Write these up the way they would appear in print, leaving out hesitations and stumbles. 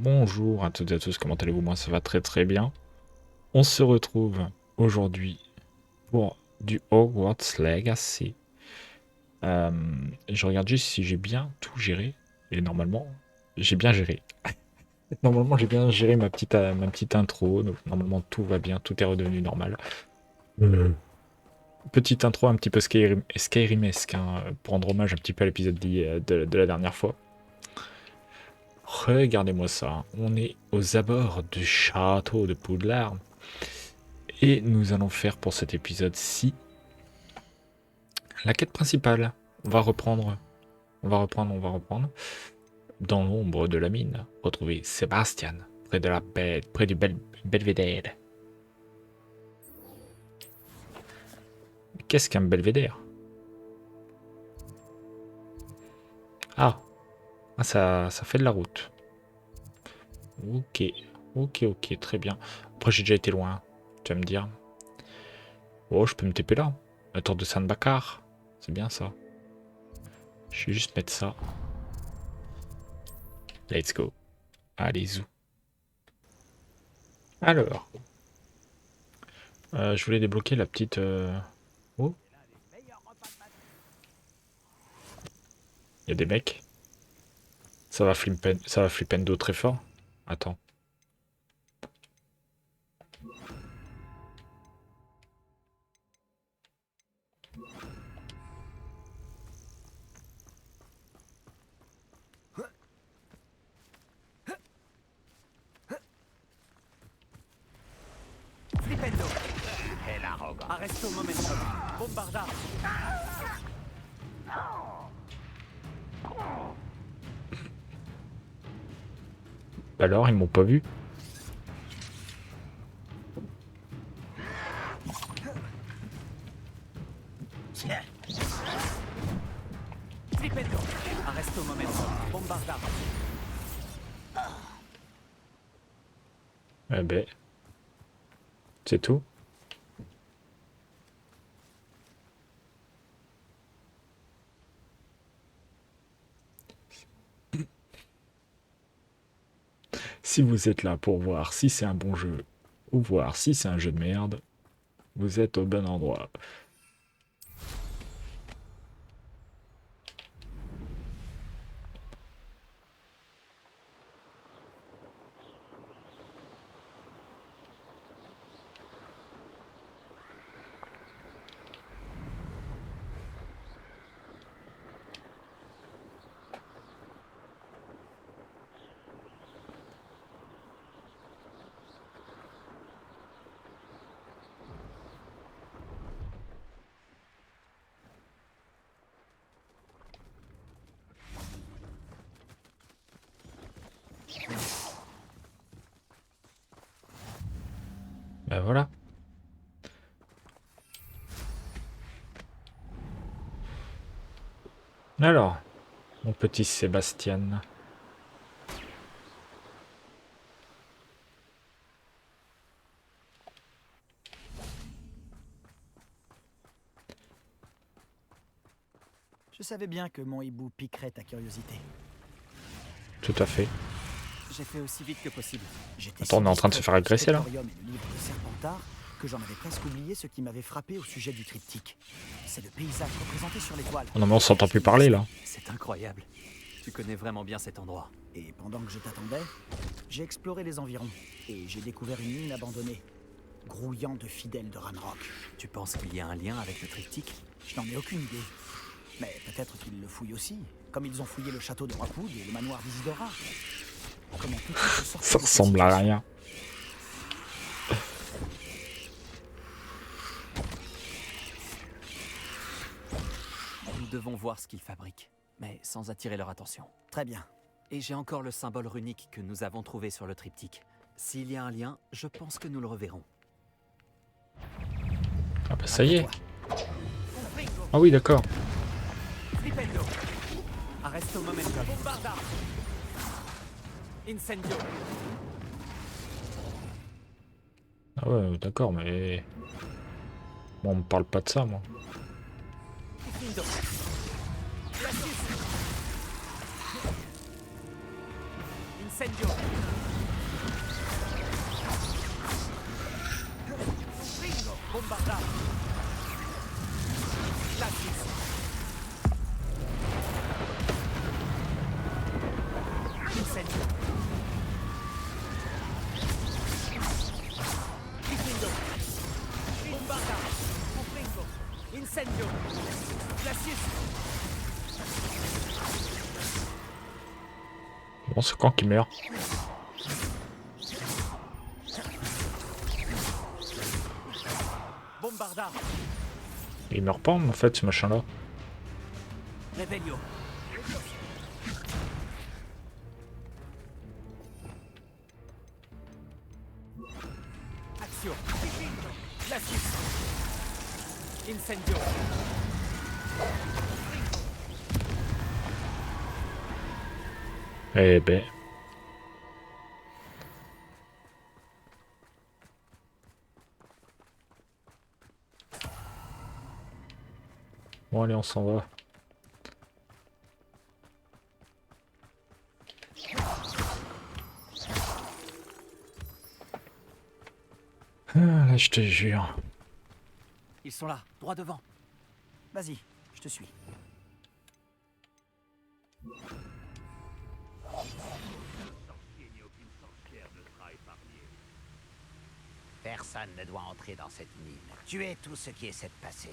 Bonjour à toutes et à tous, comment allez-vous? Moi ça va très très bien. On se retrouve aujourd'hui pour du Hogwarts Legacy. Euh, je regarde juste si j'ai bien tout géré. Et normalement, j'ai bien géré. Normalement, j'ai bien géré ma petite intro. Donc normalement, tout va bien, tout est redevenu normal. Euh, Petite intro un petit peu Skyrimesque, hein, pour rendre hommage un petit peu à l'épisode de la dernière fois. Regardez-moi ça, on est aux abords du château de Poudlard. Et nous allons faire pour cet épisode-ci la quête principale. On va reprendre. Dans l'ombre de la mine, retrouver Sébastien, près du belvédère. Qu'est-ce qu'un belvédère? Ah, ça fait de la route. Ok, ok, très bien. Après, j'ai déjà été loin, tu vas me dire. Oh, je peux me TP là. La tour de Saint-Baccar, c'est bien ça. Je vais juste mettre ça. Let's go. Allez, zou. Alors, je voulais débloquer la petite... Oh, il y a des mecs. Ça va flippendo très fort. Attends. Flipendo. Quel arrogant. Arresto momentum. Bombarda. Alors, ils m'ont pas vu. Flipendo. Arresto momentum. Bombarda. Eh ben, c'est tout. Si vous êtes là pour voir si c'est un bon jeu ou voir si c'est un jeu de merde, vous êtes au bon endroit. Ben voilà. Alors, mon petit Sébastien. Je savais bien que mon hibou piquerait ta curiosité. Tout à fait. J'ai fait aussi vite que possible. J'étais Attends, on est en train de se faire agresser là? et le livre de Serpentard que j'en avais presque oublié ce qui m'avait frappé au sujet du triptyque. C'est le paysage représenté sur l'étoile. Oh non mais on s'entend plus parler là. C'est incroyable. Tu connais vraiment bien cet endroit. Et pendant que je t'attendais, j'ai exploré les environs et j'ai découvert une mine abandonnée, grouillant de fidèles de Ranrock. Tu penses qu'il y a un lien avec le triptyque? Je n'en ai aucune idée. Mais peut-être qu'ils le fouillent aussi, comme ils ont fouillé le château de Rockwood et le manoir d'Isidora. Comment tout peut sortir Ça de cette ressemble à situation. rien. Nous devons voir ce qu'ils fabriquent, mais sans attirer leur attention. Très bien. Et j'ai encore le symbole runique que nous avons trouvé sur le triptyque. S'il y a un lien, je pense que nous le reverrons. Ah bah ça y est. Après toi. Ah oui d'accord. Flipendo. Arresto momentum. Bombarda. Incendio. Ah ouais d'accord mais... Bon, on me parle pas de ça moi. Findo. Glacis. Incendio. Ringo. Bombarda. Glacis. Incendio. Ringo. Bombarda. Ringo. Incendio. Glacis. Bon, c'est quand qui meurt? Bombarda. Il meurt pas en fait ce machin là. Revelio. Action. Glacis. Incendio. Eh ben. Bon allez on s'en va. Ah, là je te jure. Ils sont là, droit devant. Vas-y, je te suis. Personne ne doit entrer dans cette mine. Tuez tout ce qui essaie de passer.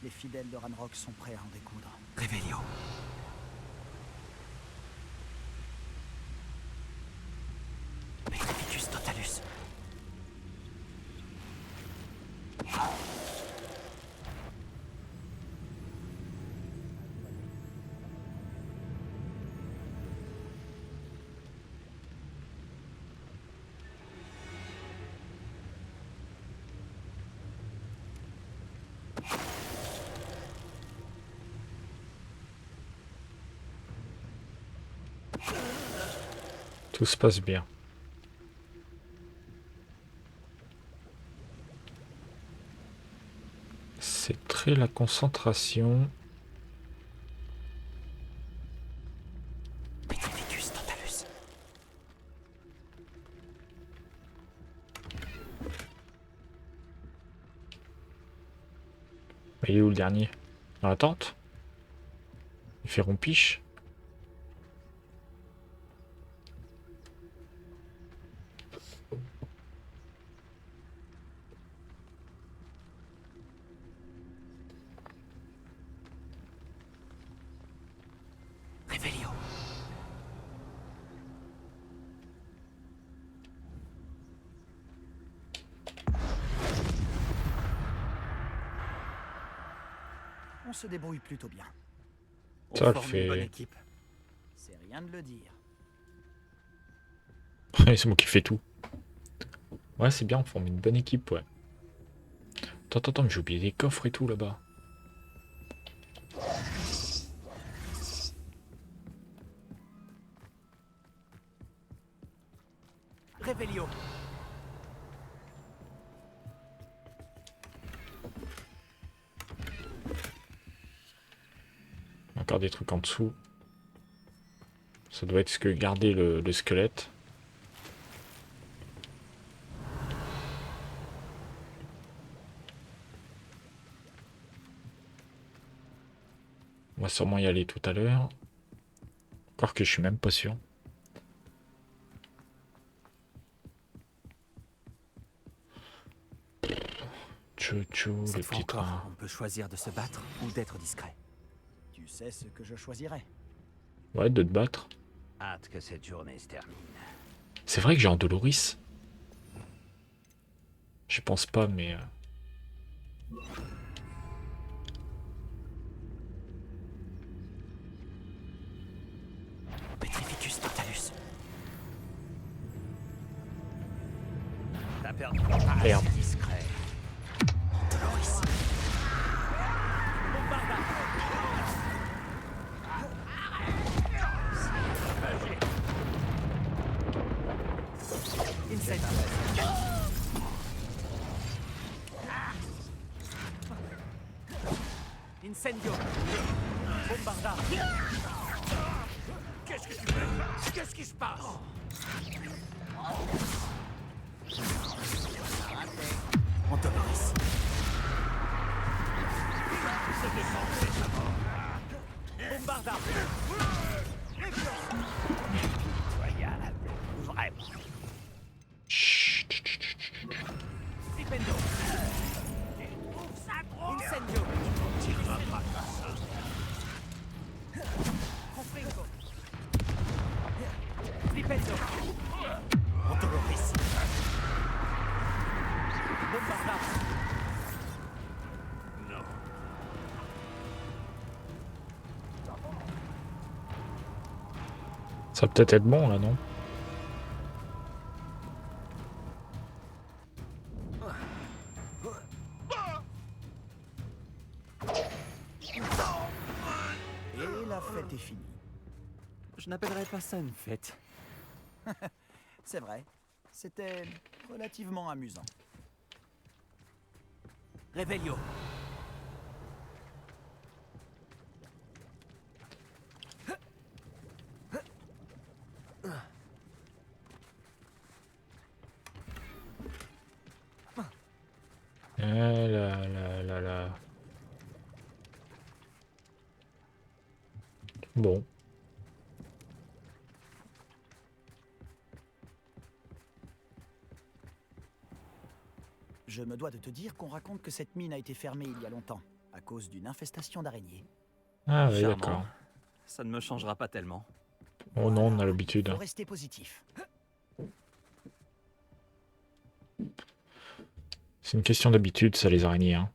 Les fidèles de Ranrock sont prêts à en découdre. Revelio. Petrificus totalus. Tout se passe bien. C'est très la concentration. Petrificus totalus. Il est où le dernier? Dans la tente? Il fait rompiche. Revelio. On se débrouille plutôt bien. On Ça le forme fait. une bonne équipe. C'est rien de le dire. C'est moi qui fais tout. Ouais, c'est bien, on forme une bonne équipe, ouais. Attends, mais j'ai oublié des coffres et tout là-bas. Revelio. Encore des trucs en dessous. Ça doit être ce que gardait le squelette. On va sûrement y aller tout à l'heure. Encore que je suis même pas sûr. Tchou, le Cette fois petit encore, train. on peut choisir de se battre ou d'être discret. Tu sais ce que je choisirais. Ouais, de te battre. Hâte que cette journée se termine. C'est vrai que j'ai un Doloris. J'y pense pas, mais... Petrificus totalus. T'as perdu. Merde. C'est discret. Doloris. Incendio. Incendio. Bombarda. Qu'est-ce que tu fais? Qu'est-ce qui se passe? Antonoris. Bombarda. Pitoyable. Vraiment. Chut, chut, chut, chut, chut. Flipendo. Incendio. On tirera pas comme ça. Confringo. Flipendo. Antonoris. Bombarda. Non. Ça va peut-être être bon là, non? Et la fête est finie. Je n'appellerais pas ça une fête. C'est vrai. C'était relativement amusant. Revelio. Ah là là là là. Bon. Je me dois de te dire qu'on raconte que cette mine a été fermée il y a longtemps, à cause d'une infestation d'araignées. Ah oui, Charmant. d'accord. Ça ne me changera pas tellement. Oh non, on a l'habitude. Faut rester positif. C'est une question d'habitude, ça, les araignées. Hein.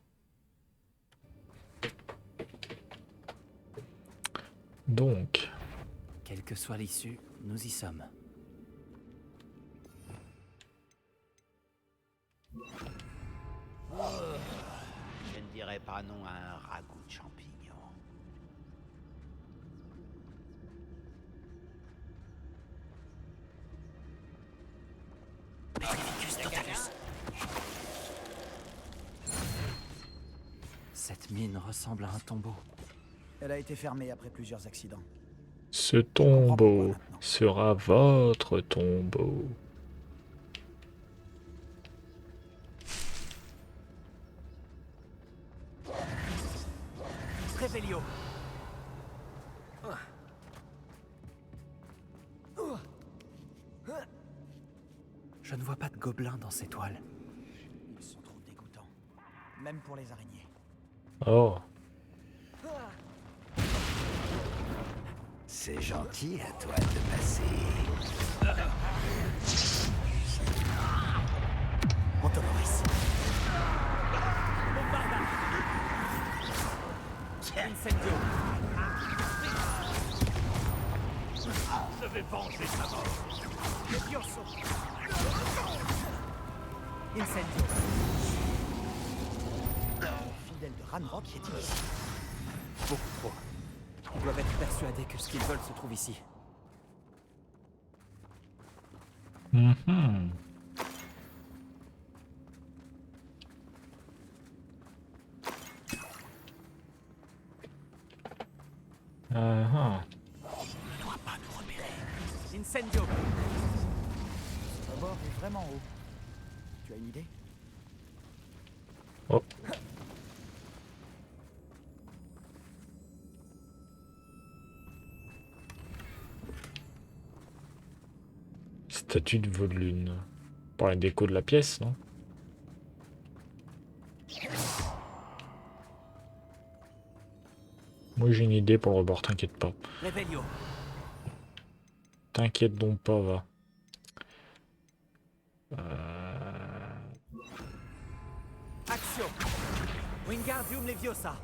Donc, Quelle que soit l'issue, nous y sommes. Je ne dirais pas non à un ragoût de champignons. Cette mine ressemble à un tombeau. Elle a été fermée après plusieurs accidents. ce comprends pourquoi tombeau maintenant. sera votre tombeau. Revelio. Je ne vois pas de gobelins dans ces toiles. Ils sont trop dégoûtants. Même pour les araignées. Oh, C'est gentil à toi de passer. Antonoris. Bombarda. Incendio. Je vais venger sa mort. Levioso. Incendio. Fidèle de Ranrock est ici. Beaucoup trop. Ils doivent être persuadés que ce qu'ils veulent se trouve ici. mhm. Ah, ah. Incendio. Le bord est vraiment haut. Tu as une idée? Oh. Statue de Volune. Pour la déco de la pièce, non? Moi j'ai une idée pour le rebord, t'inquiète pas. Revelio. T'inquiète donc pas, va. Euh, Action. Wingardium Leviosa.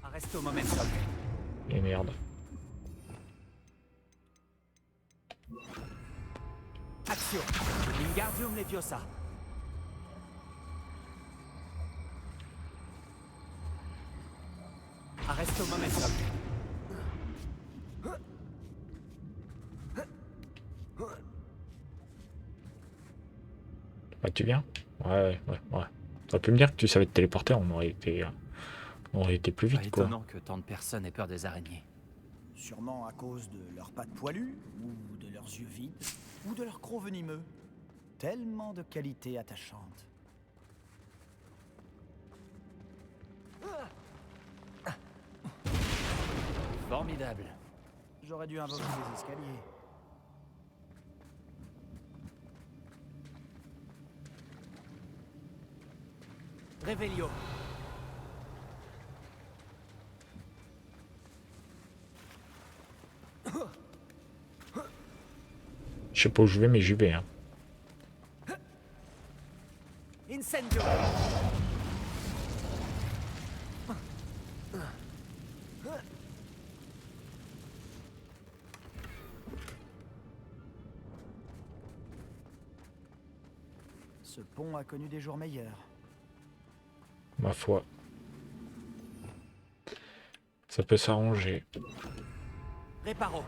Arresto momentum. Et merde. Action. Wingardium Leviosa. Arresto momentum. Ah, tu viens? Ouais. T'aurais pu me dire que tu savais te téléporter, on aurait été plus Pas vite, quoi. étonnant que tant de personnes aient peur des araignées. Sûrement à cause de leurs pattes poilues, ou de leurs yeux vides, ou de leurs crocs venimeux. Tellement de qualités attachantes. Formidable. J'aurais dû invoquer les escaliers. Réveillon. Je sais pas où je vais, mais j'y vais, hein. Incendio. Ce pont a connu des jours meilleurs. Ma foi. Ça peut s'arranger. Réparo.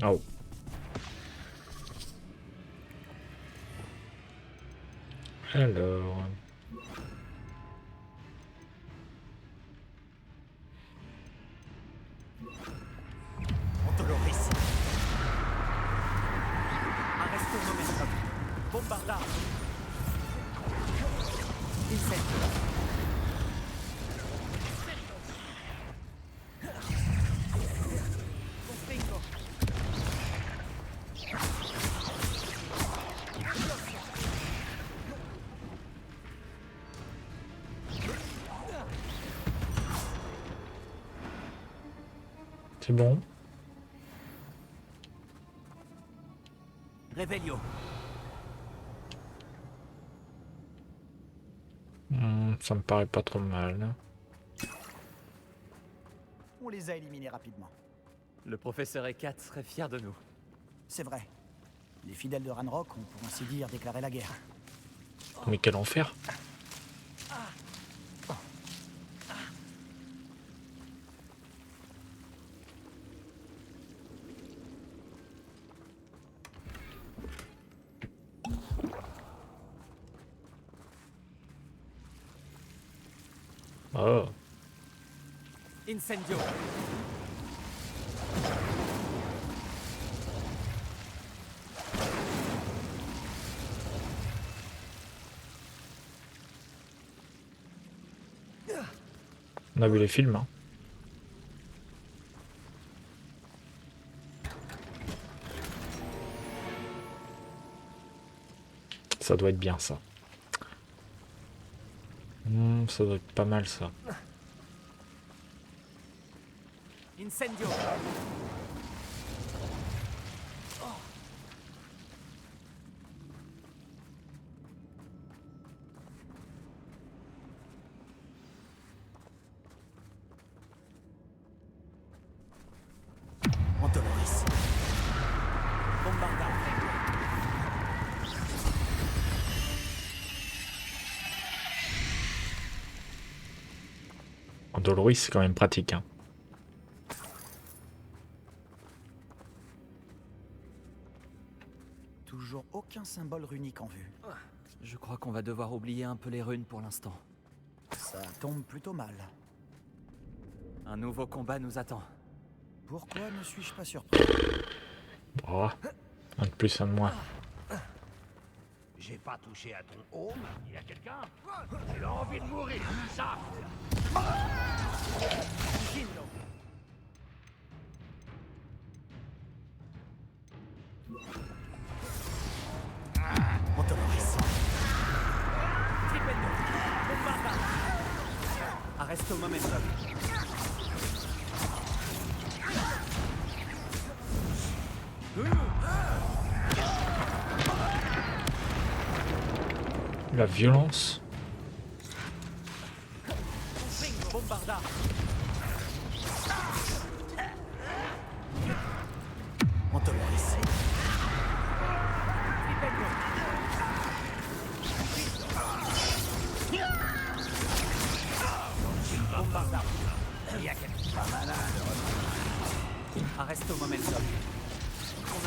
Oh. Alors... Ontoloris. Arresto momentum. Bombardar. Incendio. Confringo. C'est bon. Réveillon. Ça me paraît pas trop mal. On les a éliminés rapidement. Le professeur Ekat serait fier de nous. C'est vrai. Les fidèles de Ranrock ont pour ainsi dire déclaré la guerre. Mais quel enfer. Oh. Incendio. On a vu les films, hein. Ça doit être bien, ça. Ça doit être pas mal, ça. Incendio. Ontoloris. Bombardar. En Doloris, c'est quand même pratique, hein. Toujours aucun symbole runique en vue. Je crois qu'on va devoir oublier un peu les runes pour l'instant. Ça tombe plutôt mal. Un nouveau combat nous attend. Pourquoi ne suis-je pas surpris? Oh. Un de plus, un de moins. J'ai pas touché à ton home. Il y a quelqu'un? Tu as envie de mourir, ça? Ontoloris. Tripendo. Bombardar. Arresto momentum. La violence. Bombardar. Ontoloris.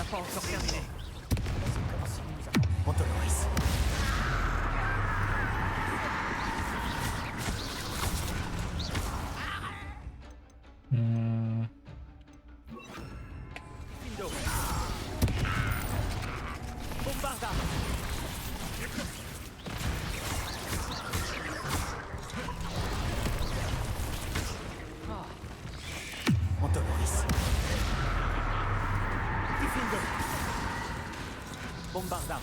pas encore terminé. C'est comme si nous avons... Antonoris. Hmm, Findo. Bombarda. Antonoris. Findo. Bombarda.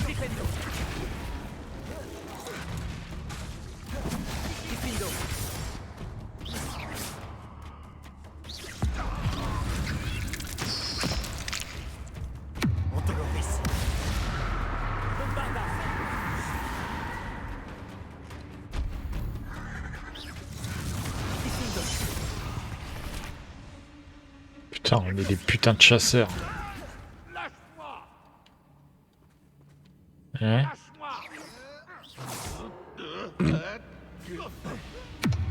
Difendo. Difendo. Antonoris. Bombarda. Difendo. putain, on est des putains de chasseurs. Lâche-moi! Hein? Lâche-moi!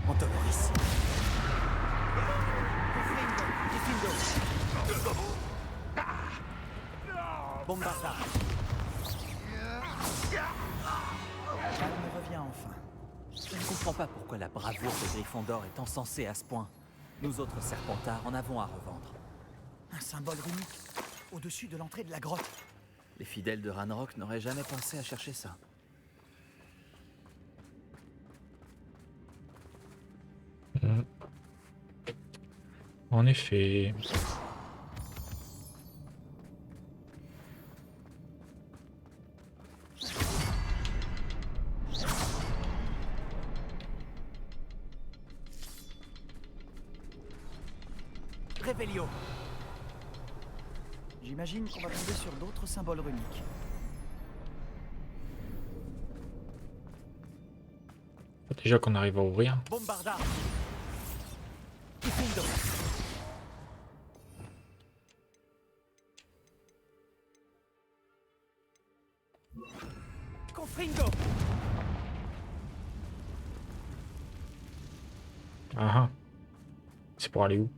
Antonoris. Difendo. Bombarda. Calme revient enfin. Je ne comprends pas pourquoi la bravoure de Gryffondor est encensée à ce point. Nous autres Serpentards en avons à revendre. Un symbole runique au-dessus de l'entrée de la grotte. Les fidèles de Ranrock n'auraient jamais pensé à chercher ça. Hmm. En effet. Revelio. J'imagine qu'on va tomber sur d'autres symboles runiques. Faut déjà qu'on arrive à ouvrir. Bombarda. Difendo. Confringo. Ah ah. C'est pour aller où?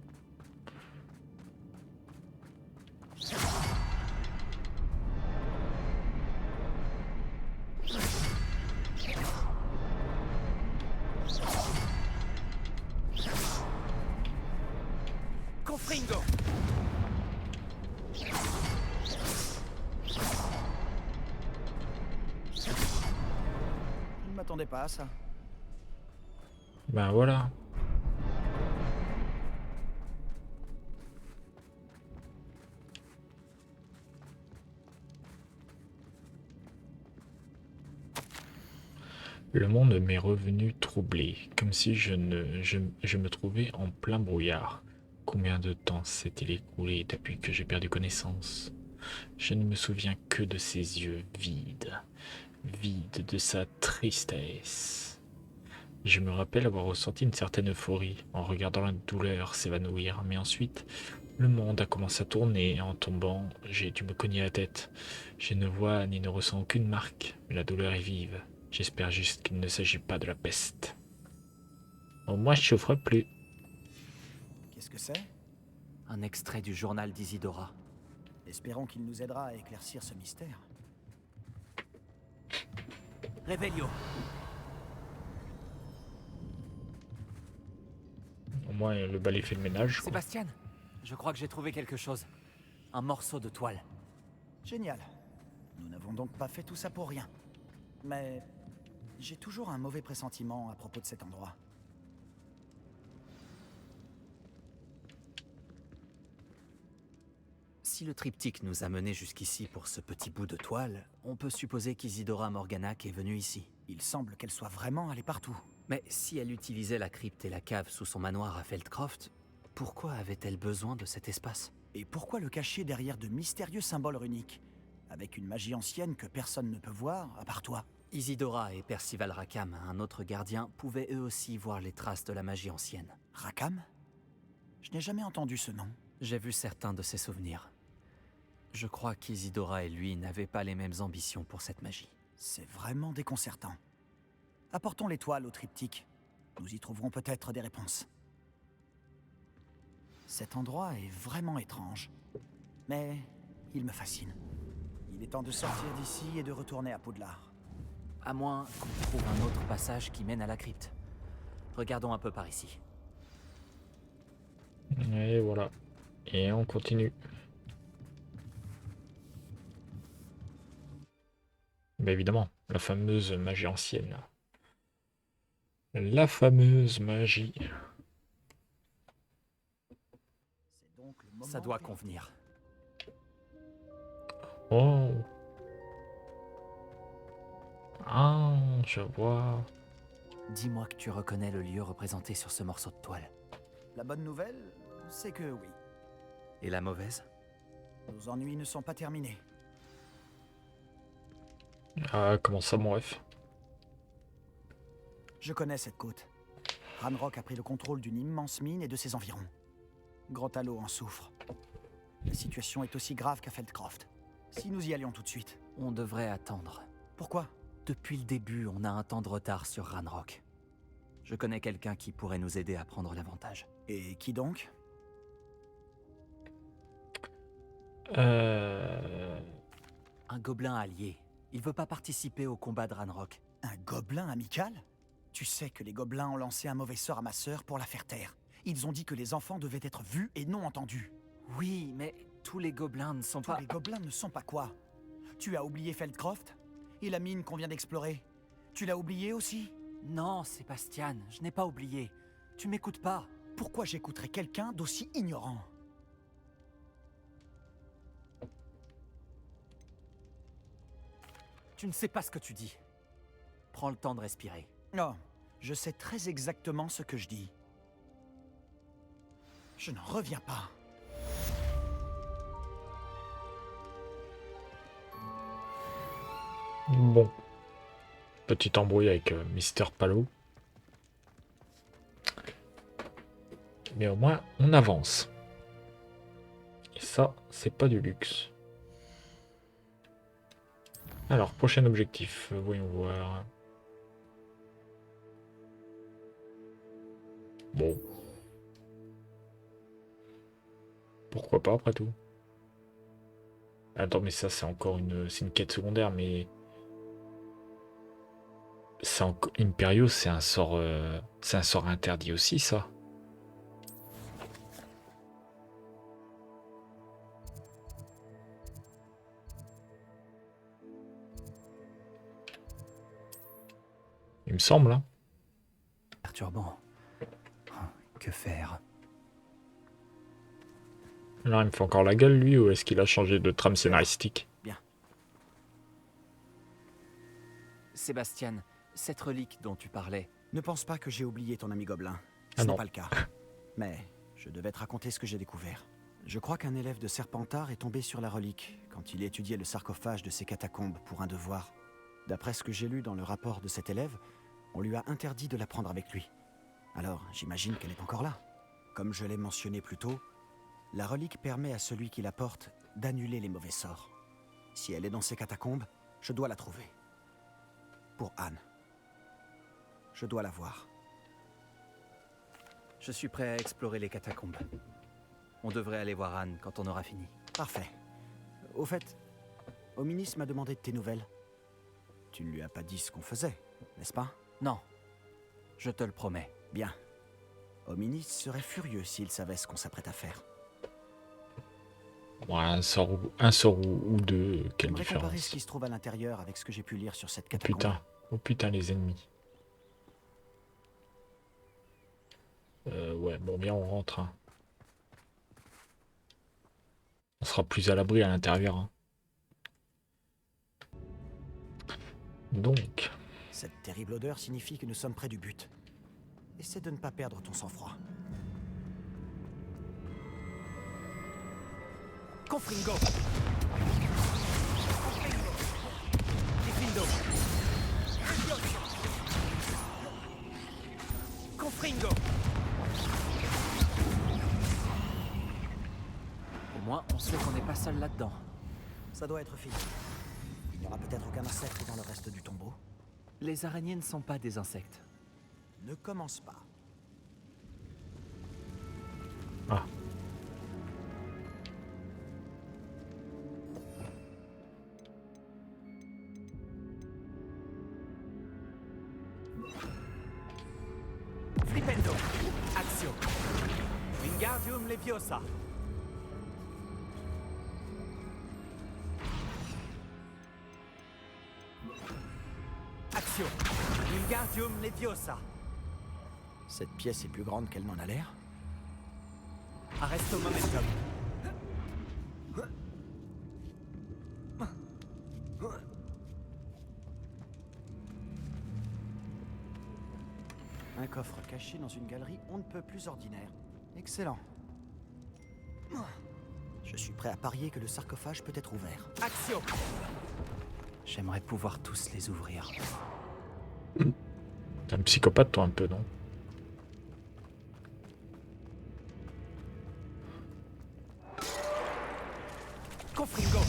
Confringo. Je ne m'attendais pas à ça. Ben voilà. Le monde m'est revenu troublé, comme si je me trouvais en plein brouillard. Combien de temps s'est-il écoulé depuis que j'ai perdu connaissance? Je ne me souviens que de ses yeux vides, vides de sa tristesse. Je me rappelle avoir ressenti une certaine euphorie en regardant la douleur s'évanouir, mais ensuite, le monde a commencé à tourner. En tombant, j'ai dû me cogner la tête. Je ne vois ni ne ressens aucune marque, mais la douleur est vive. J'espère juste qu'il ne s'agit pas de la peste. Au moins, je souffre plus. Qu'est-ce que c'est? Un extrait du journal d'Isidora. Espérons qu'il nous aidera à éclaircir ce mystère. Revelio. Au moins, le balai fait le ménage, quoi. Sébastien, je crois que j'ai trouvé quelque chose. Un morceau de toile. Génial. Nous n'avons donc pas fait tout ça pour rien. Mais j'ai toujours un mauvais pressentiment à propos de cet endroit. Si le triptyque nous a menés jusqu'ici pour ce petit bout de toile, on peut supposer qu'Isidora Morganac est venue ici. Il semble qu'elle soit vraiment allée partout. Mais si elle utilisait la crypte et la cave sous son manoir à Feldcroft, pourquoi avait-elle besoin de cet espace? Et pourquoi le cacher derrière de mystérieux symboles runiques? Avec une magie ancienne que personne ne peut voir, à part toi. Isidora et Percival Rackham, un autre gardien, pouvaient eux aussi voir les traces de la magie ancienne. Rackham? Je n'ai jamais entendu ce nom. J'ai vu certains de ses souvenirs. Je crois qu'Isidora et lui n'avaient pas les mêmes ambitions pour cette magie. C'est vraiment déconcertant. Apportons l'étoile au triptyque. Nous y trouverons peut-être des réponses. Cet endroit est vraiment étrange. Mais il me fascine. Il est temps de sortir d'ici et de retourner à Poudlard. À moins qu'on trouve un autre passage qui mène à la crypte. Regardons un peu par ici. Et voilà. Et on continue. Mais évidemment, la fameuse magie ancienne. Là. La fameuse magie. C'est donc le moment Ça doit des- convenir. Oh. Ah, je vois. Dis-moi que tu reconnais le lieu représenté sur ce morceau de toile. La bonne nouvelle, c'est que oui, Et la mauvaise? nos ennuis ne sont pas terminés. Ah, comment ça, mon ref? Je connais cette côte. Ranrock a pris le contrôle d'une immense mine et de ses environs. Grand Halo en souffre. La situation est aussi grave qu'à Feldcroft. Si nous y allions tout de suite. On devrait attendre. Pourquoi? Depuis le début, on a un temps de retard sur Ranrock. Je connais quelqu'un qui pourrait nous aider à prendre l'avantage. Et qui donc? Un gobelin allié. Il veut pas participer au combat de Ranrock. Un gobelin amical? Tu sais que les gobelins ont lancé un mauvais sort à ma sœur pour la faire taire. Ils ont dit que les enfants devaient être vus et non entendus. Oui, mais tous les gobelins ne sont Tous pas... les gobelins ne sont pas quoi? Tu as oublié Feldcroft? Et la mine qu'on vient d'explorer? Tu l'as oublié aussi? Non, Sébastien, je n'ai pas oublié. Tu m'écoutes pas. Pourquoi j'écouterais quelqu'un d'aussi ignorant? Tu ne sais pas ce que tu dis. Prends le temps de respirer. Non, je sais très exactement ce que je dis. Je n'en reviens pas. Bon. Petit embrouille avec Mister Palo. Mais au moins, on avance. Et ça, c'est pas du luxe. Alors, prochain objectif. Voyons voir. Bon. Pourquoi pas, après tout. Attends, mais ça, c'est encore c'est une quête secondaire, mais... Imperio, c'est un sort interdit aussi, ça. Il me semble, hein. Perturbant. Que faire? Alors, il me fait encore la gueule, lui, ou est-ce qu'il a changé de trame scénaristique? Bien. Sébastien, cette relique dont tu parlais, Ne pense pas que j'ai oublié ton ami gobelin. Ah Ce non. n'est pas le cas. Mais je devais te raconter ce que j'ai découvert. Je crois qu'un élève de Serpentard est tombé sur la relique quand il étudiait le sarcophage de ces catacombes pour un devoir. D'après ce que j'ai lu dans le rapport de cet élève, on lui a interdit de la prendre avec lui. Alors, j'imagine qu'elle est encore là. Comme je l'ai mentionné plus tôt, la relique permet à celui qui la porte d'annuler les mauvais sorts. Si elle est dans ces catacombes, je dois la trouver. Pour Anne. Je dois la voir. je suis prêt à explorer les catacombes. On devrait aller voir Anne quand on aura fini. Parfait. Au fait, Ominis m'a demandé de tes nouvelles. Tu ne lui as pas dit ce qu'on faisait, n'est-ce pas? Non, je te le promets. Bien. Ominis serait furieux s'il savait ce qu'on s'apprête à faire. Bon, un sort ou deux, quelle J'aimerais comparer ce différence. qui se trouve à l'intérieur avec ce que j'ai pu lire sur cette Oh catacombe. putain, oh putain, les ennemis. Ouais, bon, bien, on rentre. Hein. On sera plus à l'abri à l'intérieur. Hein. Donc, Cette terrible odeur signifie que nous sommes près du but. Essaie de ne pas perdre ton sang-froid. Confringo! Diffindo! Confringo! Au moins, on sait qu'on n'est pas seul là-dedans. Ça doit être fini. Il n'y aura peut-être aucun insecte dans le reste du tombeau. Les araignées ne sont pas des insectes. Ne commence pas. Ah. Flipendo. Axio. Wingardium Leviosa. Axio. Wingardium Leviosa. Cette pièce est plus grande qu'elle n'en a l'air. Arresto momentum. Un coffre caché dans une galerie on ne peut plus ordinaire. Excellent. Je suis prêt à parier que le sarcophage peut être ouvert. Axio. J'aimerais pouvoir tous les ouvrir. T'es un psychopathe, toi, un peu, non? Confringo.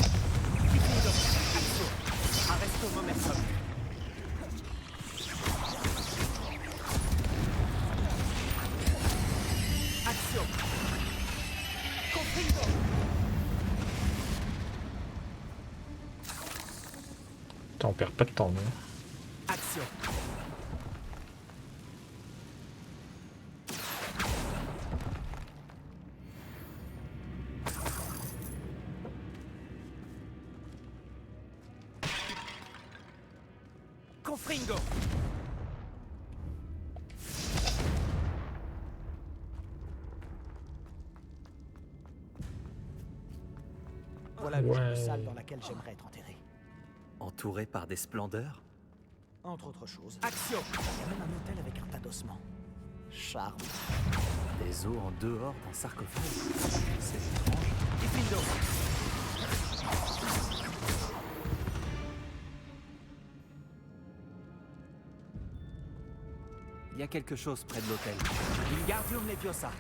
Flipendo. Axio. Arresto momentum. Axio. Confringo. Putain, on perd pas de temps, non? Axio. Confringo. Voilà le genre de Ouais. salle dans laquelle j'aimerais être enterré. Entouré par des splendeurs. Entre autres choses. Axio. Il y a même un hôtel avec un tas d'ossements. Charme. Des os en dehors d'un sarcophage. C'est étrange. Diffindo. Il y a quelque chose près de l'hôtel. Wingardium Leviosa.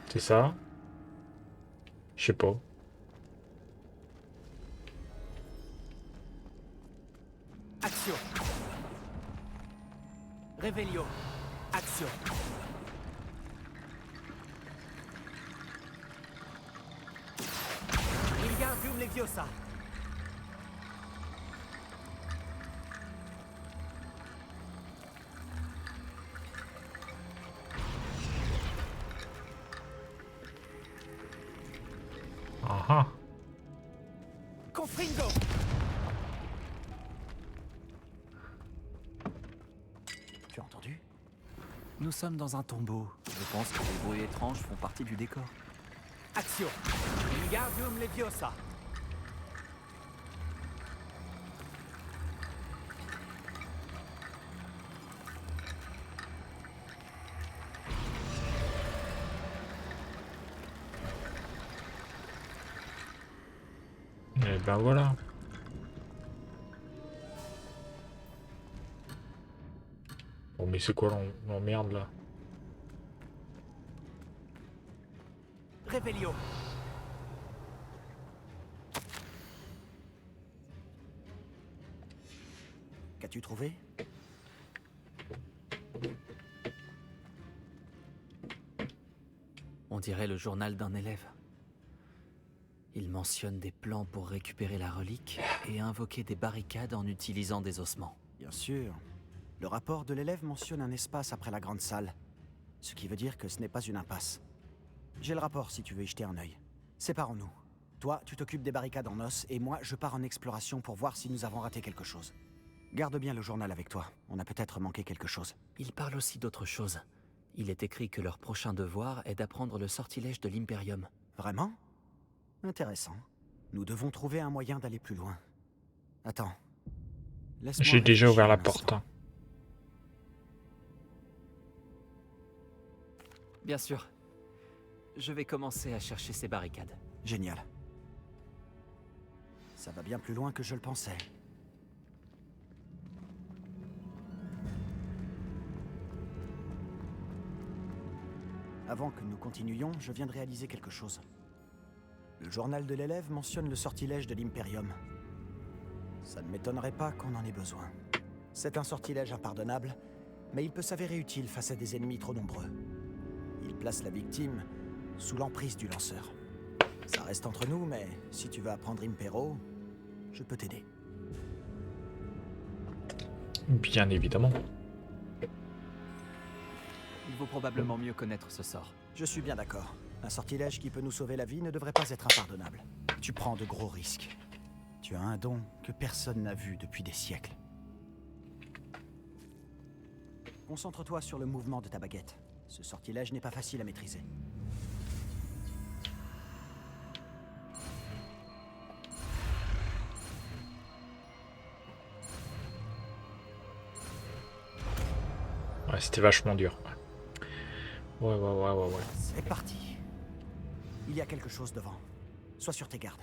C'est ça? Je sais pas. Axio. Revelio. Axio. Wingardium Leviosa. Ah ah. Confringo. Tu as entendu? Nous sommes dans un tombeau. Je pense que les bruits étranges font partie du décor. Axio. Wingardium Leviosa. Et ben voilà. Bon, mais c'est quoi l'emmerde là? Revelio. Qu'as-tu trouvé? On dirait le journal d'un élève. Il mentionne des plans pour récupérer la relique et invoquer des barricades en utilisant des ossements. Bien sûr. Le rapport de l'élève mentionne un espace après la grande salle. Ce qui veut dire que ce n'est pas une impasse. J'ai le rapport si tu veux y jeter un œil. Séparons-nous. Toi, tu t'occupes des barricades en os, et moi, je pars en exploration pour voir si nous avons raté quelque chose. Garde bien le journal avec toi. On a peut-être manqué quelque chose. Il parle aussi d'autre chose. Il est écrit que leur prochain devoir est d'apprendre le sortilège de l'Imperium. Vraiment? Intéressant. Nous devons trouver un moyen d'aller plus loin. Attends. Laisse-moi J'ai déjà ouvert la réfléchir un porte. instant. Bien sûr. Je vais commencer à chercher ces barricades. Génial. Ça va bien plus loin que je le pensais. Avant que nous continuions, je viens de réaliser quelque chose. Le journal de l'élève mentionne le sortilège de l'Imperium. Ça ne m'étonnerait pas qu'on en ait besoin. C'est un sortilège impardonnable, mais il peut s'avérer utile face à des ennemis trop nombreux. Il place la victime sous l'emprise du lanceur. Ça reste entre nous, mais si tu veux apprendre Impero, je peux t'aider. Bien évidemment. Il vaut probablement mieux connaître ce sort. Je suis bien d'accord. Un sortilège qui peut nous sauver la vie ne devrait pas être impardonnable. Tu prends de gros risques. Tu as un don que personne n'a vu depuis des siècles. Concentre-toi sur le mouvement de ta baguette. Ce sortilège n'est pas facile à maîtriser. Ouais, c'était vachement dur. Ouais. C'est parti. Il y a quelque chose devant. Sois sur tes gardes.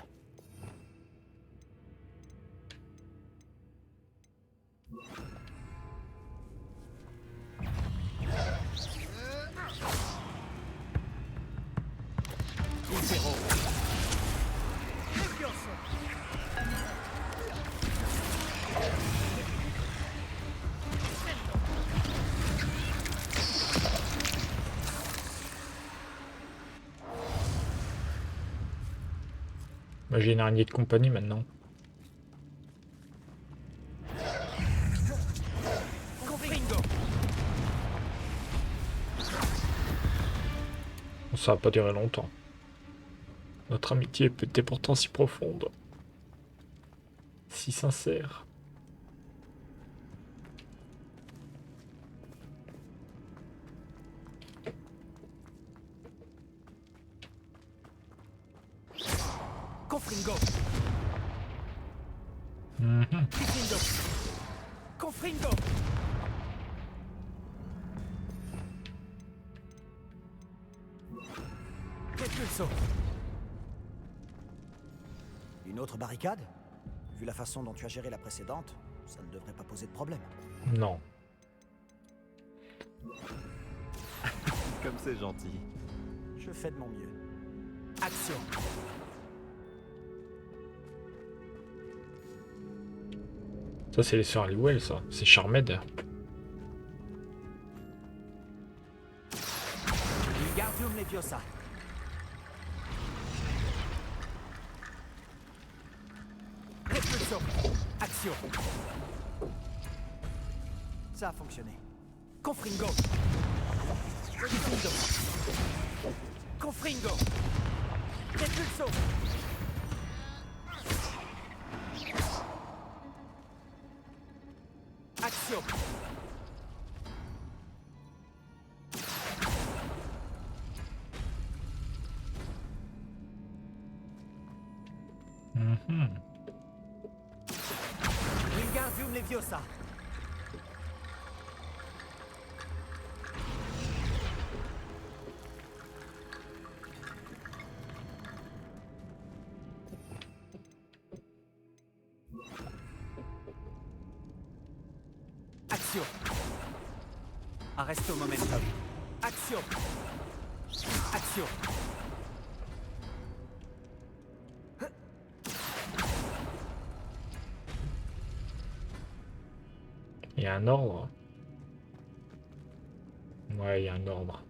Bah, j'ai une araignée de compagnie maintenant. Ça va pas durer longtemps. Notre amitié était pourtant si profonde. Si sincère. Confringo. Mhm. Confringo. Repulso. Une autre barricade? Vu la façon dont tu as géré la précédente, ça ne devrait pas poser de problème. Non. Comme c'est gentil. Je fais de mon mieux. Action. Ça, c'est les sœurs Halliwell, ça. C'est Charmed. Wingardium Leviosa. Repulso. Action. Ça a fonctionné. Confringo. Confringo. Confringo. Repulso. Action. Mhm. Wingardium Leviosa. Action. Arresto momentum. Action. Action. Il y a un ordre. Ouais, il y a un ordre.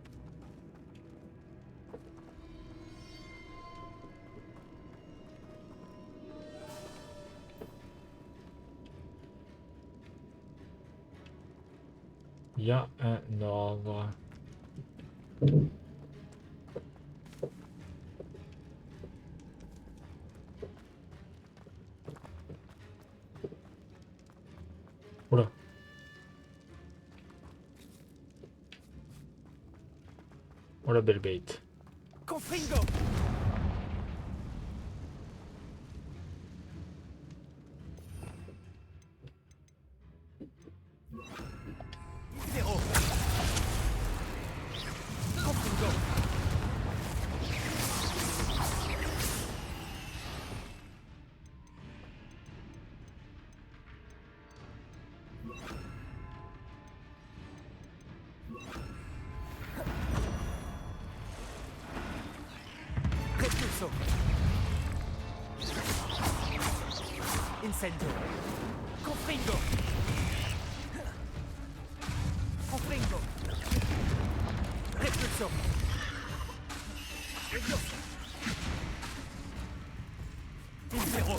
Il y a un ordre. Oula. Oh la belle bête. Confringo. Zéro. Confringo. Refluxo. Incendio. Confringo. Confringo. Refluxo. Leviosa. Impero.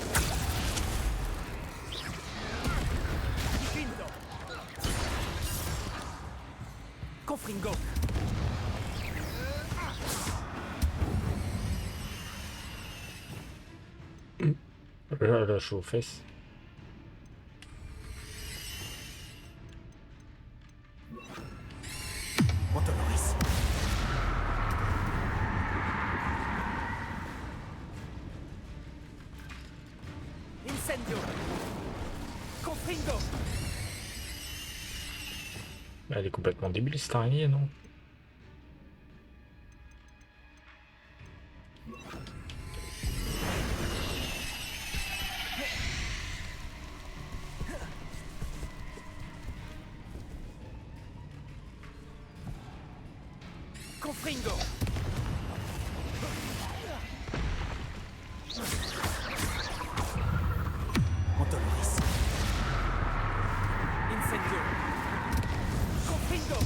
Dipinto. Confringo. Là, je suis aux fesses. Montoloris. Incendio. Confringo. Elle est complètement débile cette araignée, non? Confringo. Montoloris. Incendio. Confringo.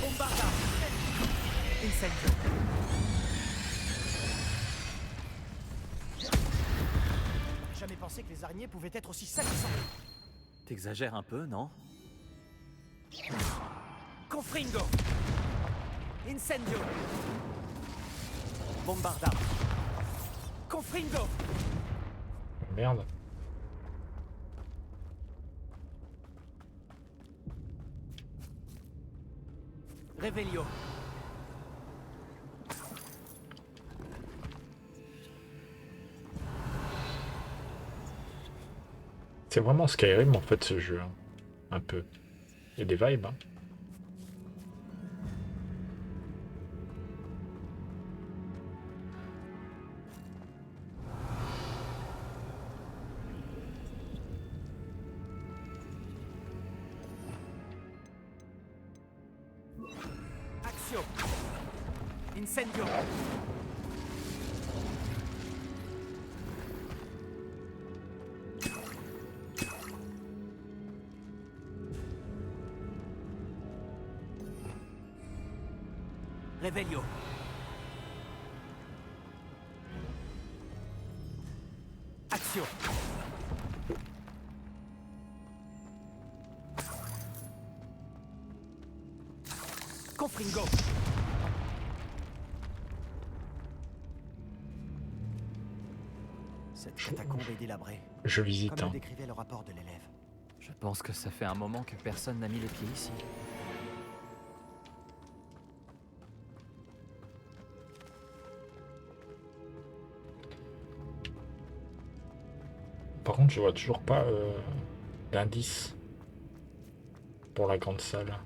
Bombarda. Incendio. J'ai jamais pensé que les araignées pouvaient être aussi satisfaisantes. T'exagères un peu, non? Confringo. Incendio. Bombarda. Confringo. Merde. Revelio. C'est vraiment Skyrim en fait ce jeu. Hein. Un peu. Il y a des vibes. Hein. Axio. Incendio. Revelio. Axio. Confringo. Cette catacombe est délabrée, Je visite. comme Hein. le décrivait le rapport de l'élève. Je pense que ça fait un moment que personne n'a mis les pieds ici. Par contre, je vois toujours pas d'indice pour la grande salle.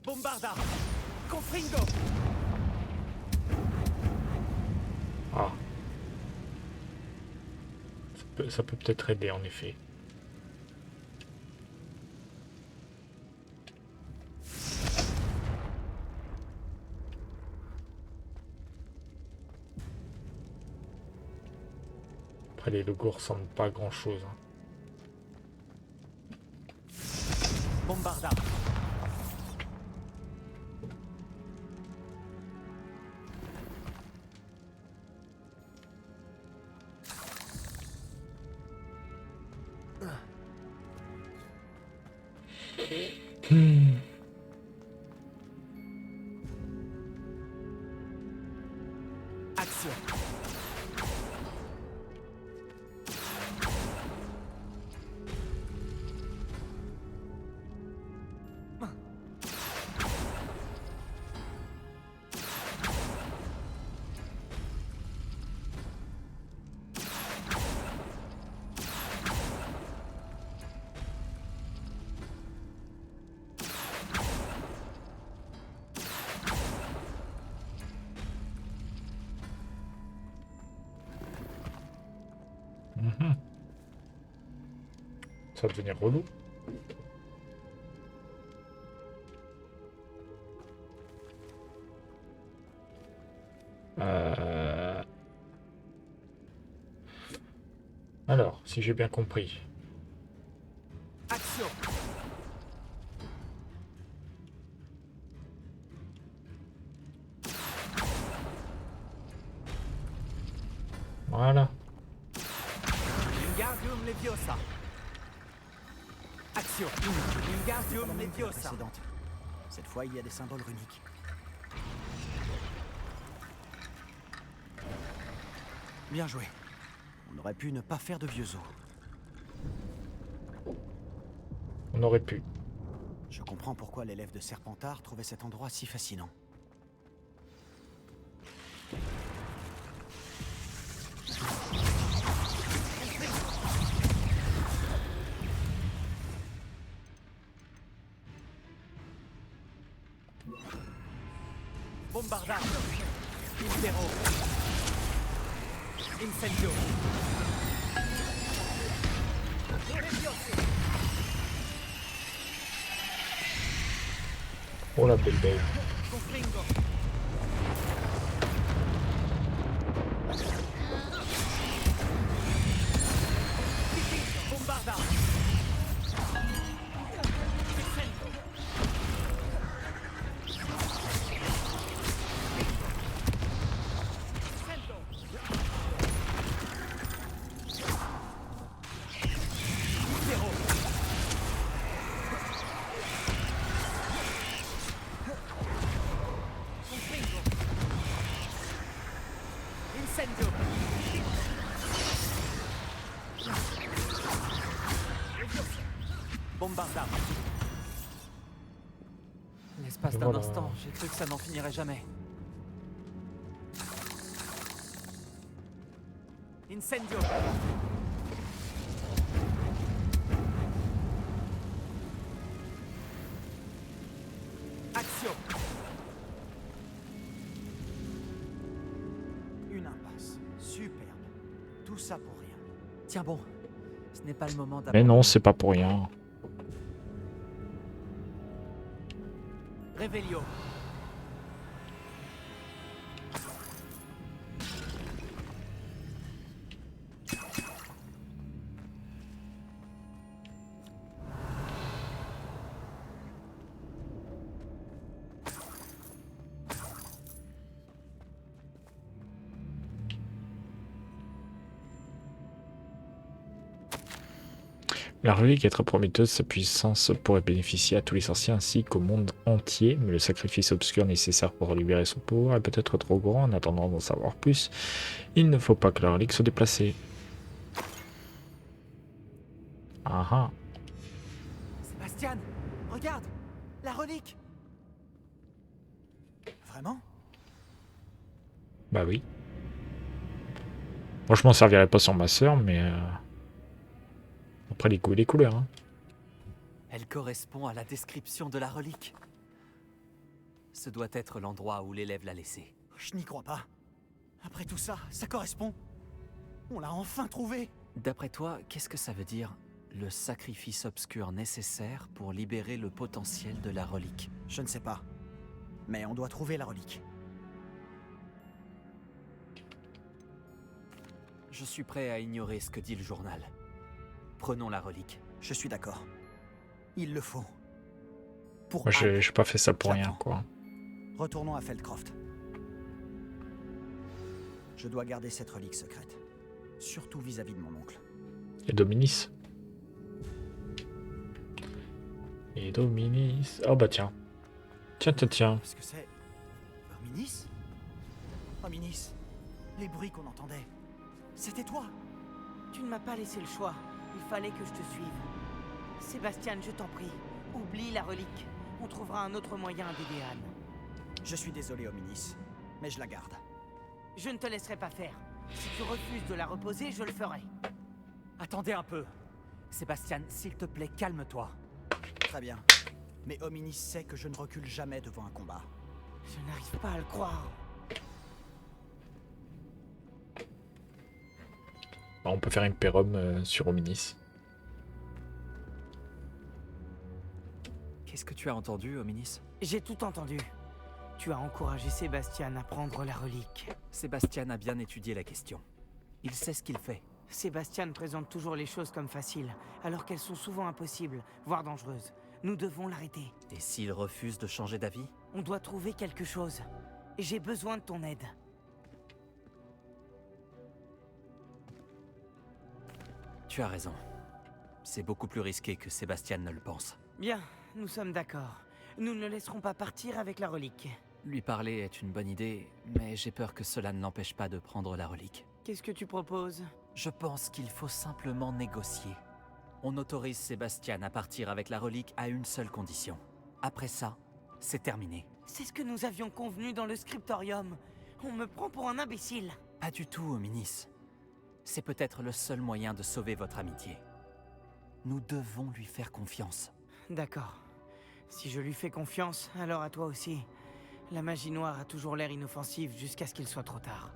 Bombarda. Confringo. Ah. Ça peut peut-être aider en effet. Après les logos ressemblent pas à grand chose. Hein. Bombarda. Action. Ça va devenir relou. Alors, si j'ai bien compris. Action. Voilà. Wingardium Leviosa. Action. Wingardium Comme la Leviosa. précédente. Cette fois, il y a des symboles runiques. Bien joué. On aurait pu ne pas faire de vieux os. On aurait pu. Je comprends pourquoi l'élève de Serpentard trouvait cet endroit si fascinant. Bombarda. Impero. Incendio. Oh la belle belle. Confringo. Bombarda. Incendio. Incendio. Bombarda. L'espace d'un Voilà. instant, j'ai cru que ça n'en finirait jamais. Incendio. Action. Une impasse. Superbe. Tout ça pour rien. Tiens bon, ce n'est pas le moment Mais d'abandonner. non, c'est pas pour rien. Revelio. La relique est très prometteuse, sa puissance pourrait bénéficier à tous les sorciers ainsi qu'au monde entier, mais le sacrifice obscur nécessaire pour libérer son pouvoir est peut-être trop grand. En attendant d'en savoir plus, il ne faut pas que la relique soit déplacée. Ah ah. Sébastien, regarde, la relique. Vraiment? Bah oui. Moi je m'en servirais pas sur ma sœur, mais après les goûts et les couleurs. Hein. Elle correspond à la description de la relique. Ce doit être l'endroit où l'élève l'a laissée. Je n'y crois pas. Après tout ça, ça correspond. On l'a enfin trouvé. D'après toi, qu'est-ce que ça veut dire, le sacrifice obscur nécessaire pour libérer le potentiel de la relique? Je ne sais pas. Mais on doit trouver la relique. Je suis prêt à ignorer ce que dit le journal. Prenons la relique. Je suis d'accord. Il le faut. Pour Moi j'ai Anne. pas fait ça pour rien J'attends. quoi. Retournons à Feldcroft. Je dois garder cette relique secrète. Surtout vis-à-vis de mon oncle. Et Dominis. Et Dominis. Oh bah tiens. Tiens, tiens, tiens. Qu'est-ce que c'est? Hominis? Hominis. Les bruits qu'on entendait. C'était toi. Tu ne m'as pas laissé le choix. Il fallait que je te suive. Sébastien, je t'en prie, oublie la relique. On trouvera un autre moyen d'aider Anne. Je suis désolé, Hominis. Mais je la garde. Je ne te laisserai pas faire. Si tu refuses de la reposer, je le ferai. Attendez un peu. Sébastien, s'il te plaît, calme-toi. Très bien. Mais Hominis sait que je ne recule jamais devant un combat. Je n'arrive pas à le croire. Bah, on peut faire Imperium sur Hominis. Qu'est-ce que tu as entendu, Hominis? J'ai tout entendu. Tu as encouragé Sébastien à prendre la relique. Sébastien a bien étudié la question. Il sait ce qu'il fait. Sébastien présente toujours les choses comme faciles, alors qu'elles sont souvent impossibles, voire dangereuses. Nous devons l'arrêter. Et s'il refuse de changer d'avis? On doit trouver quelque chose. J'ai besoin de ton aide. Tu as raison. C'est beaucoup plus risqué que Sébastien ne le pense. Bien, nous sommes d'accord. Nous ne le laisserons pas partir avec la relique. Lui parler est une bonne idée, mais j'ai peur que cela ne l'empêche pas de prendre la relique. Qu'est-ce que tu proposes? Je pense qu'il faut simplement négocier. On autorise Sébastien à partir avec la relique à une seule condition. Après ça, c'est terminé. C'est ce que nous avions convenu dans le scriptorium. On me prend pour un imbécile. Pas du tout, Hominis. C'est peut-être le seul moyen de sauver votre amitié. Nous devons lui faire confiance. D'accord. Si je lui fais confiance, alors à toi aussi. La magie noire a toujours l'air inoffensive jusqu'à ce qu'il soit trop tard.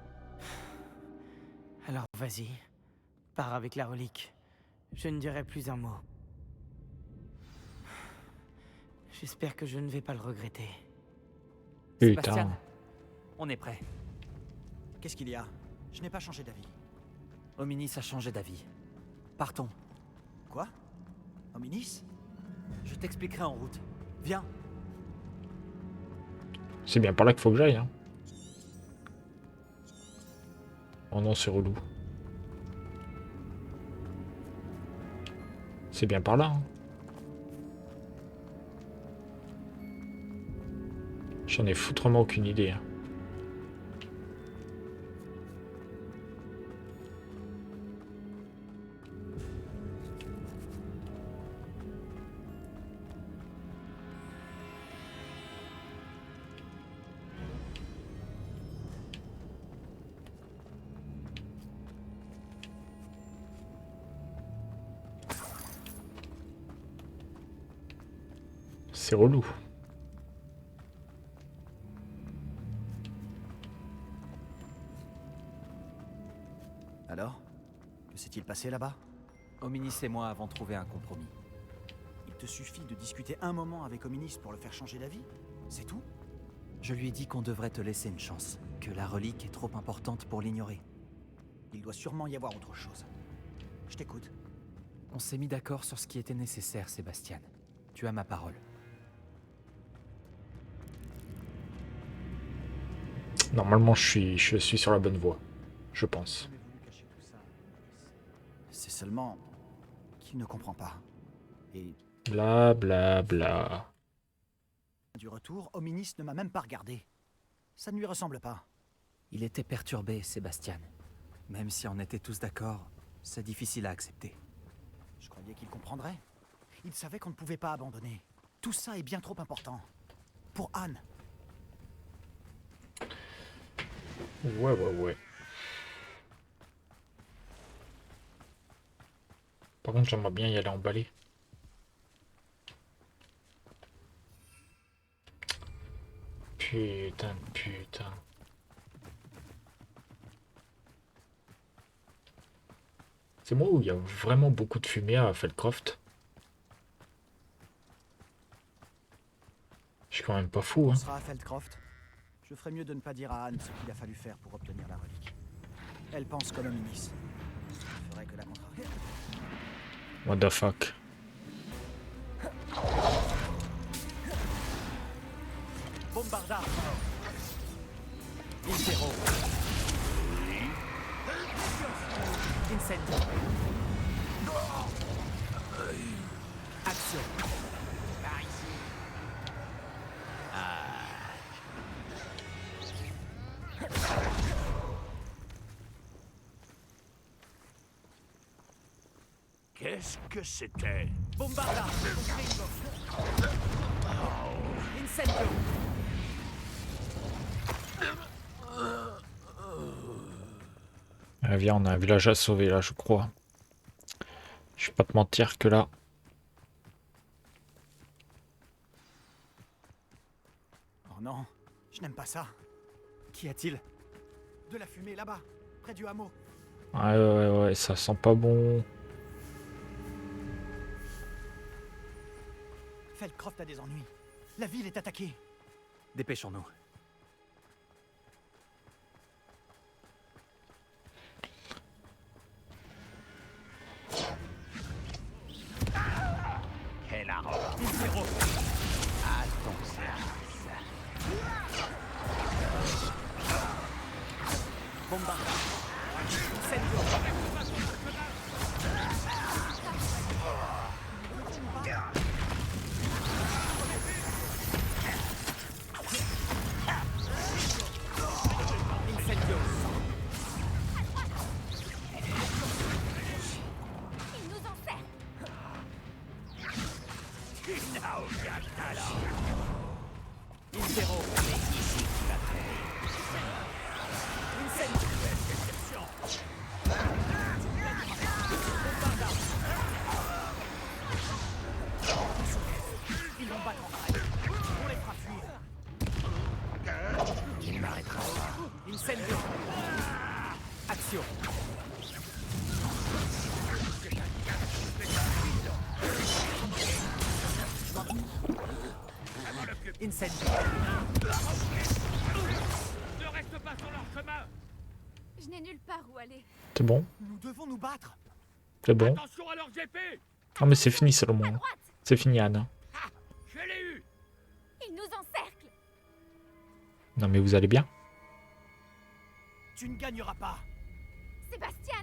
Alors vas-y, pars avec la relique. Je ne dirai plus un mot. J'espère que je ne vais pas le regretter. Sébastien, on est prêt. Qu'est-ce qu'il y a? Je n'ai pas changé d'avis. Hominis a changé d'avis. Partons. Quoi? Hominis? Je t'expliquerai en route. Viens. C'est bien par là qu'il faut que j'aille. Hein. Oh non, c'est relou. C'est bien par là. Hein. J'en ai foutrement aucune idée. Hein. C'est relou. Alors? Que s'est-il passé là-bas? Hominis et moi avons trouvé un compromis. Il te suffit de discuter un moment avec Hominis pour le faire changer d'avis? C'est tout? Je lui ai dit qu'on devrait te laisser une chance, que la relique est trop importante pour l'ignorer. Il doit sûrement y avoir autre chose. Je t'écoute. On s'est mis d'accord sur ce qui était nécessaire, Sébastien. Tu as ma parole. Normalement, je suis sur la bonne voie. Je pense. C'est seulement qu'il ne comprend pas. Et Bla bla bla. du retour, Hominis ne m'a même pas regardé. Ça ne lui ressemble pas. Il était perturbé, Sébastien. Même si on était tous d'accord, c'est difficile à accepter. Je croyais qu'il comprendrait. Il savait qu'on ne pouvait pas abandonner. Tout ça est bien trop important. Pour Anne. Ouais. Par contre, j'aimerais bien y aller en balai. Putain. C'est moi où il y a vraiment beaucoup de fumée à Feldcroft. Je suis quand même pas fou, On hein. sera à Feldcroft. Je ferais mieux de ne pas dire à Anne ce qu'il a fallu faire pour obtenir la relique. Elle pense comme Hominis. Je ferais que la contrarier. What the fuck. Bombarda. Intero. Incendio. Action. Par ici. Qu'est-ce que c'était? Bombarda. Incendio. Viens, on a un village à sauver là, je crois. Je vais pas te mentir que là. Oh non, je n'aime pas ça. Qu'y a-t-il? De la fumée là-bas, près du hameau. Ouais, ça sent pas bon. Feldcroft a des ennuis. La ville est attaquée. Dépêchons-nous. Quelle arrogance. Zéro. À ton service. Bomba. Ils nous encerclent. Tu n'as aucun talent. Zéro. C'est ici que tu l'as Ils vont battre en retraite. On les fera fuir. Tu ne m'arrêteras pas. Incendio. Action. Incendio. Ne reste pas sur leur chemin. Je n'ai nulle part où aller. C'est bon, Nous devons nous battre. c'est bon. Attention à leurs épées. Non mais c'est fini Salomon. Droite. C'est fini Anne. Je l'ai eu. Ils nous encerclent. Non mais vous allez bien? Tu ne gagneras pas. Sébastien,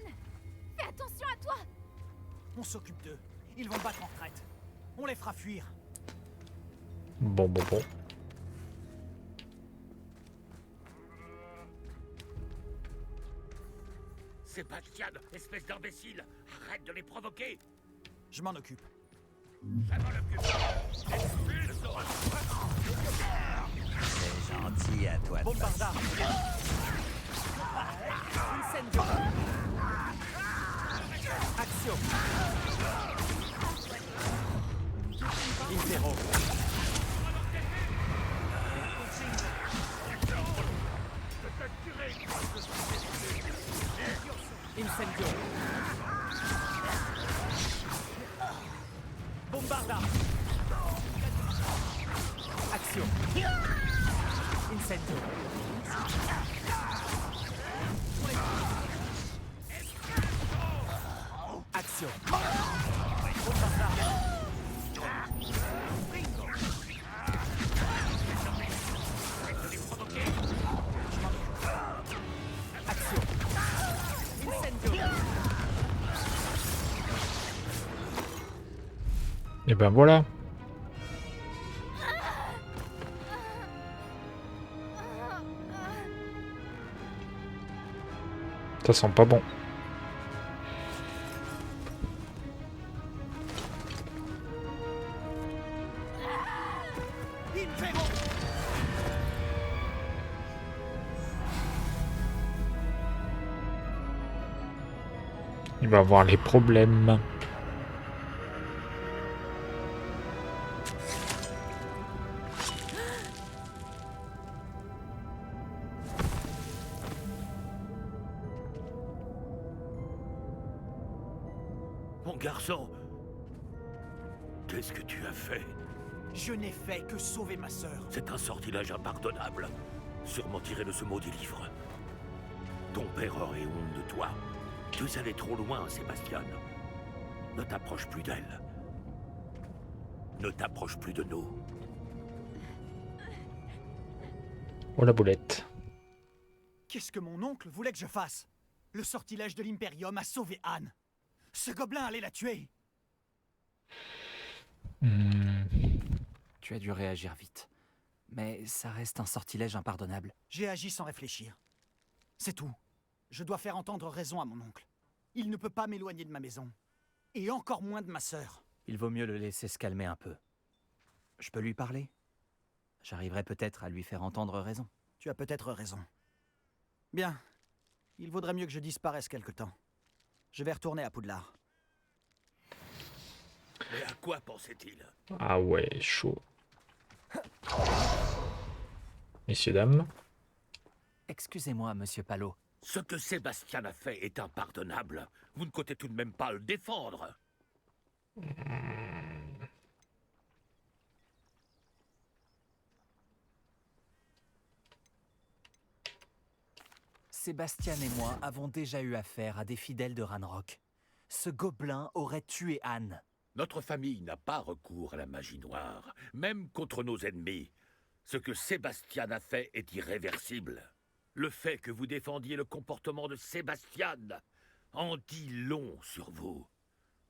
fais attention à toi. On s'occupe d'eux. Ils vont battre en retraite. On les fera fuir. Bon. Sébastien, espèce d'imbécile. Arrête de les provoquer. Je m'en occupe. Ça m'en occupe. C'est gentil à toi. Bombarda. Incendio. Action. Zéro. Incendio. Bombarda. Action. Incendio. Action. Bombarda. Action. Incendio. Et ben voilà. Ça sent pas bon. Impero. Il va avoir les problèmes. Mon garçon. Qu'est-ce que tu as fait? Je n'ai fait que sauver ma sœur. C'est un sortilège impardonnable. Sûrement tiré de ce maudit livre. Ton père aurait honte de toi. Tu es allé trop loin, Sébastien. Ne t'approche plus d'elle. Ne t'approche plus de nous. Oh la boulette. Qu'est-ce que mon oncle voulait que je fasse? Le sortilège de l'Imperium a sauvé Anne. Ce gobelin allait la tuer. Tu as dû réagir vite. Mais ça reste un sortilège impardonnable. J'ai agi sans réfléchir. C'est tout. Je dois faire entendre raison à mon oncle. Il ne peut pas m'éloigner de ma maison. Et encore moins de ma sœur. Il vaut mieux le laisser se calmer un peu. Je peux lui parler? J'arriverai peut-être à lui faire entendre raison. Tu as peut-être raison. Bien. Il vaudrait mieux que je disparaisse quelque temps. Je vais retourner à Poudlard. Mais à quoi pensait-il? Ah ouais, chaud. Messieurs, dames. Excusez-moi, monsieur Palot. Ce que Sébastien a fait est impardonnable. Vous ne comptez tout de même pas le défendre. Sébastien et moi avons déjà eu affaire à des fidèles de Ranrock. Ce gobelin aurait tué Anne. Notre famille n'a pas recours à la magie noire, même contre nos ennemis. Ce que Sébastien a fait est irréversible. Le fait que vous défendiez le comportement de Sébastien en dit long sur vous.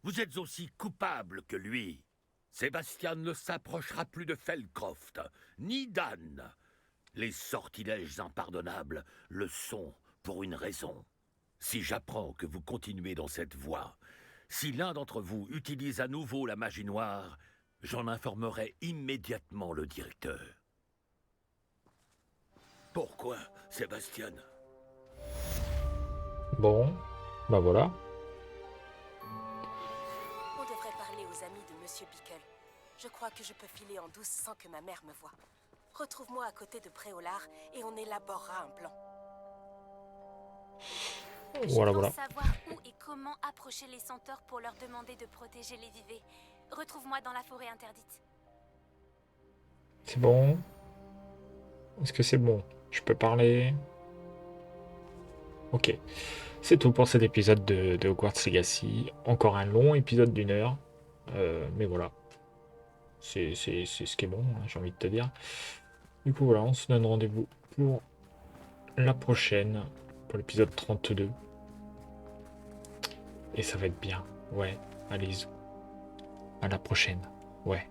Vous êtes aussi coupable que lui. Sébastien ne s'approchera plus de Feldcroft, ni d'Anne. Les sortilèges impardonnables le sont pour une raison. Si j'apprends que vous continuez dans cette voie, si l'un d'entre vous utilise à nouveau la magie noire, j'en informerai immédiatement le directeur. Pourquoi, Sébastien? Bon, bah voilà. On devrait parler aux amis de Monsieur Pickle. Je crois que je peux filer en douce sans que ma mère me voie. Retrouve-moi à côté de Préolard et on élaborera un plan. Voilà, Je voilà. pense savoir où et comment approcher les centaures pour leur demander de protéger les vivets. Retrouve-moi dans la forêt interdite. C'est bon? Est-ce que c'est bon? Je peux parler? Ok. C'est tout pour cet épisode de Hogwarts Legacy. Encore un long épisode d'1 heure. Mais voilà. C'est ce qui est bon, hein, j'ai envie de te dire. Du coup, voilà, on se donne rendez-vous pour la prochaine, pour l'épisode 32. Et ça va être bien. Ouais, allez, à la prochaine. Ouais.